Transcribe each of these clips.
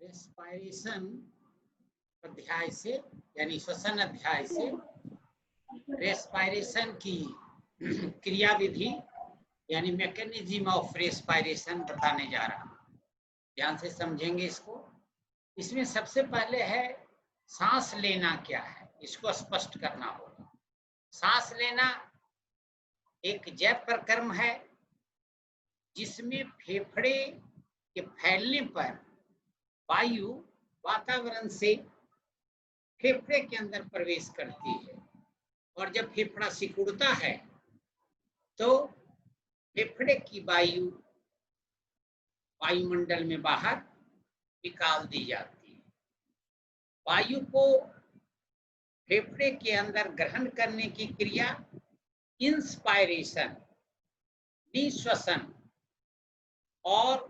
Respiration अध्याय से यानी श्वसन अध्याय से रेस्पिरेशन की क्रिया विधि यानी मैकेनिज्म ऑफ रेस्पिरेशन बताने जा रहा हूं। ध्यान से समझेंगे इसको। इसमें सबसे पहले है सांस लेना क्या है, इसको स्पष्ट करना होगा। सांस लेना एक जैव प्रक्रम है जिसमें फेफड़े के फैलने पर वायु वातावरण से फेफड़े के अंदर प्रवेश करती है और जब फेफड़ा सिकुड़ता है तो फेफड़े की वायु वायुमंडल में बाहर निकाल दी जाती है। वायु को फेफड़े के अंदर ग्रहण करने की क्रिया इंस्पायरेशन निश्वसन और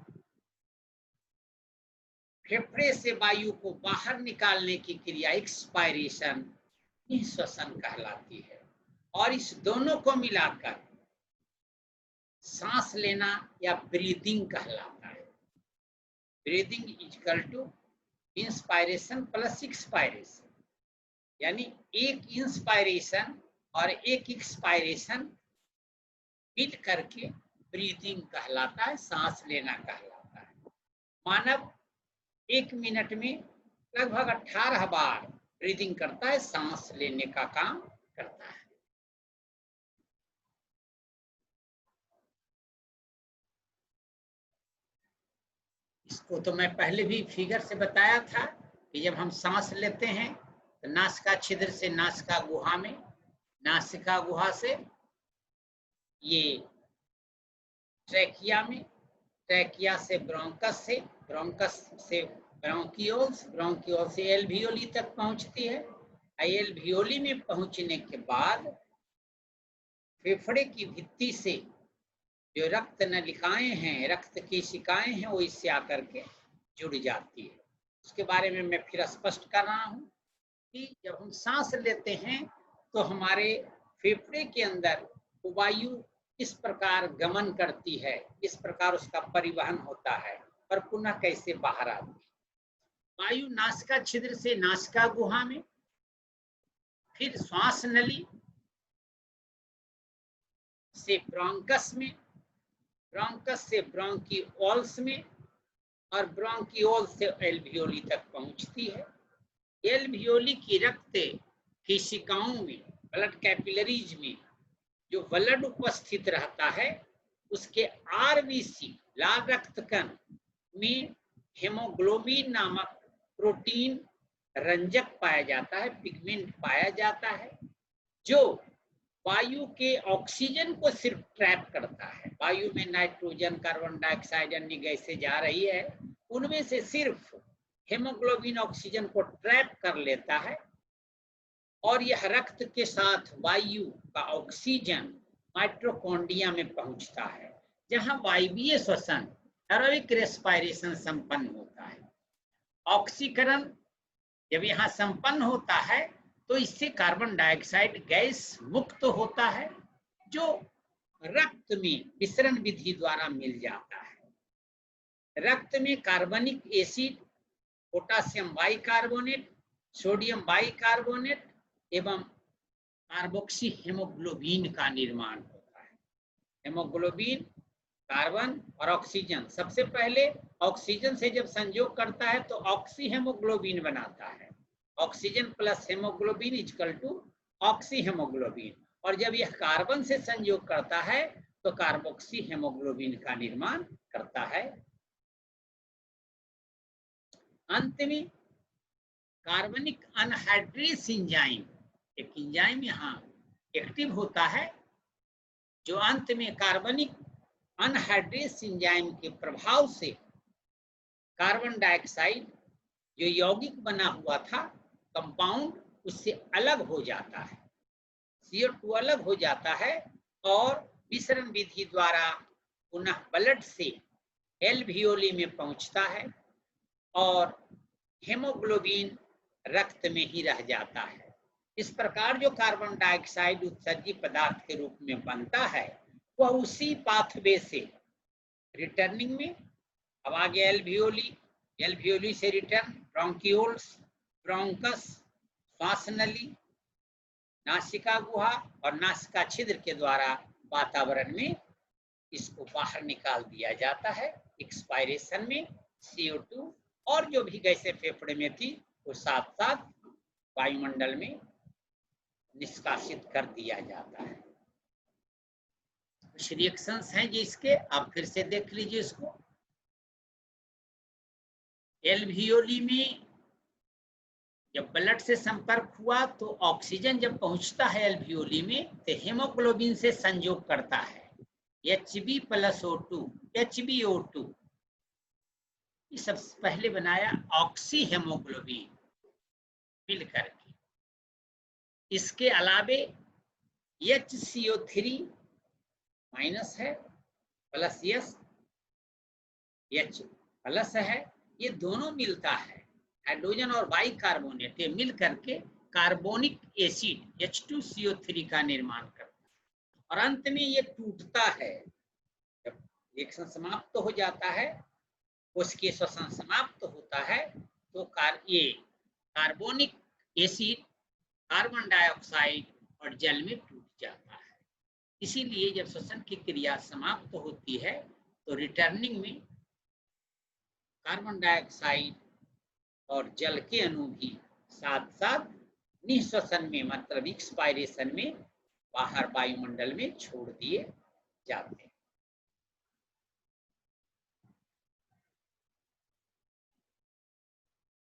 फेफड़े से वायु को बाहर निकालने की क्रिया एक्सपायरेशन निश्वसन कहलाती है। और इस दोनों को मिलाकर सांस लेना या ब्रीदिंग कहलाता है। Breathing equal to inspiration plus expiration, यानी एक इंस्पायरेशन और एक एक्सपायरेशन मिल करके ब्रीदिंग कहलाता है, सांस लेना कहलाता है। मानव 1 मिनट में लगभग 18 बार ब्रीदिंग करता है, सांस लेने का काम करता है। इसको तो मैं पहले भी फिगर से बताया था कि जब हम सांस लेते हैं तो नासिका छिद्र से नासिका गुहा में, नासिका गुहा से ये ट्रैकिया में, ट्रैकिया से ब्रोंकस से, ब्रोंकस से ब्रोंकियोल्स, ब्रोंकियोल से एल्वियोली तक पहुंचती है। एल्वियोली में पहुंचने के बाद फेफड़े की भित्ति से जो रक्त नलिकाएं हैं, रक्त की शिकाएं हैं, वो इससे आकर के जुड़ जाती है। उसके बारे में मैं फिर स्पष्ट कर रहा हूं कि जब हम सांस लेते हैं तो हमारे फेफड़े के अंदर वायु इस प्रकार गमन करती है, इस प्रकार उसका परिवहन होता है और पुनः कैसे बाहर आती है। वायु नासिका छिद्र से नासिका गुहा में, फिर श्वास नली से ब्रोंकस में, ब्रोंकस से ब्रोंकियोल्स में और ब्रोंकियोल से एल्वियोली तक पहुंचती है। एल्वियोली की रक्त केशिकाओं में, ब्लड कैपिलरीज में जो ब्लड उपस्थित रहता है उसके आरबीसी लाल रक्त कण में हेमोग्लोबिन नामक प्रोटीन रंजक पाया जाता है, पिगमेंट पाया जाता है, जो वायु के ऑक्सीजन को सिर्फ ट्रैप करता है। वायु में नाइट्रोजन, कार्बन डाइऑक्साइड अन्य गैसें जा रही है, उनमें से सिर्फ हेमोग्लोबिन ऑक्सीजन को ट्रैप कर लेता है और यह रक्त के साथ वायु का ऑक्सीजन माइटोकॉन्ड्रिया में पहुंचता है, जहां वायवीय श्वसन एरोबिक रेस्पिरेशन संपन्न होता है। ऑक्सीकरण जब यहाँ संपन्न होता है तो इससे कार्बन डाइऑक्साइड गैस मुक्त होता है, जो रक्त में मिश्रण विधि द्वारा मिल जाता है। रक्त में कार्बनिक acid, potassium bicarbonate, sodium bicarbonate एवं कार्बोक्सी हेमोग्लोबिन का निर्माण होता है। हेमोग्लोबिन कार्बन और ऑक्सीजन, सबसे पहले ऑक्सीजन से जब संयोग करता है तो ऑक्सी हेमोग्लोबिन बनाता है। Oxygen plus haemoglobin equal to oxyhaemoglobin, और जब यह कार्बन से संयोग करता है तो कार्बोक्सी हेमोग्लोबिन का निर्माण करता है। अंत में कार्बनिक अनहाइड्रेस एंजाइम, एक एंजाइम यहाँ एक्टिव होता है जो अंत में कार्बनिक अनहाइड्रेस एंजाइम के प्रभाव से कार्बन डाइऑक्साइड जो यौगिक बना हुआ था कंपाउंड, उससे अलग हो जाता है, CO2 अलग हो जाता है और मिश्रण विधि द्वारा पुनः ब्लड से एल्वियोली में पहुंचता है और हेमोग्लोबिन रक्त में ही रह जाता है। इस प्रकार जो कार्बन डाइऑक्साइड उत्सर्जी पदार्थ के रूप में बनता है वह उसी पाथवे से रिटर्निंग में, अब आगे एल्वियोली, एल्वियोली से रिटर्न ब्रोंकियोल्स, ब्रोंकस, श्वास नली, नासिका गुहा और नासिका छिद्र के द्वारा वातावरण में इसको बाहर निकाल दिया जाता है। एक्सपायरेशन में CO2 और जो भी गैसें फेफड़े में थी वो साथ साथ वायुमंडल में निष्कासित कर दिया जाता है। कुछ रिएक्शंस हैं जिसके, आप फिर से देख लीजिए इसको। एल्वियोली में जब ब्लड से संपर्क हुआ तो ऑक्सीजन जब पहुंचता है एल्वियोली में तो हेमोग्लोबिन से संयोग करता है Hb+O2, HbO2। ये सबसे पहले बनाया ऑक्सी हेमोग्लोबिन मिलकर के। इसके अलावे HCO3 माइनस है, प्लस H प्लस है, ये दोनों मिलता है, हाइड्रोजन और बाइकार्बोनेट ये मिल करके कार्बोनिक एसिड H2CO3 का निर्माण करता है। और अंत में ये टूटता है, जब रिएक्शन समाप्त हो जाता है, उसके श्वसन समाप्त होता है तो ये कार्बोनिक एसिड कार्बन डाइऑक्साइड और जल में टूट जाता है। इसीलिए जब श्वसन की क्रिया समाप्त होती है तो रिटर्निंग में कार्बन डाइऑक्साइड और जल के अणु भी साथ साथ निःश्वसन में मतलब एक्सपायरेशन में बाहर वायुमंडल में छोड़ दिए जाते हैं।